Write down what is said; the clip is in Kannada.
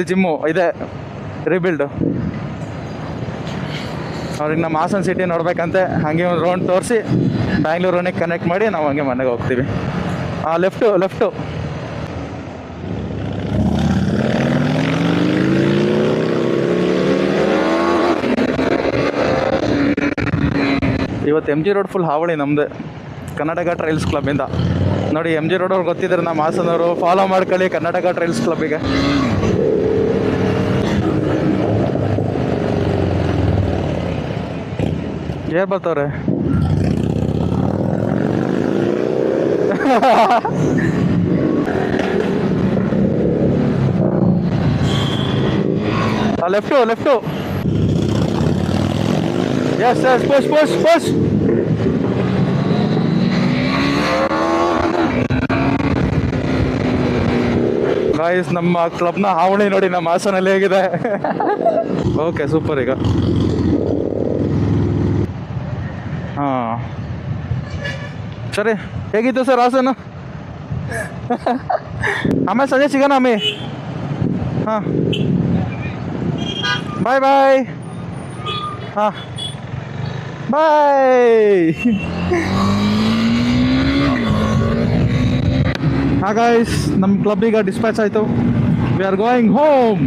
ಅಲ್ಲಿ ಜಿಮ್ಮು ಇದೆ ರೀಬಿಲ್ಡು. ಅವ್ರಿಗೆ ನಮ್ಮ ಹಾಸನ ಸಿಟಿ ನೋಡ್ಬೇಕಂತೆ, ಹಾಗೆ ಒಂದು ರೌಂಡ್ ತೋರಿಸಿ ಬ್ಯಾಂಗ್ಳೂರನ್ನೇ ಕನೆಕ್ಟ್ ಮಾಡಿ ನಾವು ಹಂಗೆ ಮನೆಗೆ ಹೋಗ್ತೀವಿ. ಲೆಫ್ಟು ಇವತ್ತು MG ರೋಡ್ ಫುಲ್ ಹಾವಳಿ ನಮ್ಮದು, ಕರ್ನಾಟಕ ಟ್ರೈಲ್ಸ್ ಕ್ಲಬ್ಬಿಂದ. ನೋಡಿ MG ರೋಡ್ ಅವ್ರು ಗೊತ್ತಿದ್ದಾರೆ ನಮ್ಮ ಹಾಸನವರು, ಫಾಲೋ ಮಾಡ್ಕೊಳ್ಳಿ ಕರ್ನಾಟಕ ಟ್ರೈಲ್ಸ್ ಕ್ಲಬ್ಬಿಗೆ. ಯಾರು ಬರ್ತಾವ್ರೆ? Left yes push. ಗಾಯ್ಸ್, ನಮ್ಮ ಕ್ಲಬ್ನ ಹಾವಳಿ ನೋಡಿ ನಮ್ಮ ಹಾಸನಲ್ಲಿ ಹೇಗಿದೆ. Okay, super. ಈಗ ಹಾಂ ಸರಿ, ಹೇಗಿತ್ತು ಸರ್ ಹಾಸನ? ಆಮೇಲೆ ಸಂಜೆ ಸಿಗೋಣ ಅಮ್ಮಿ. ಹಾಂ, ಬಾಯ್. ಹಾಂ, ಬಾಯ್. ಹಾಂ ಗಾಯ್ಸ್, ನಮ್ಮ ಕ್ಲಬ್ ಈಗ ಡಿಸ್ಪ್ಯಾಚ್ ಆಯಿತು. We are going home.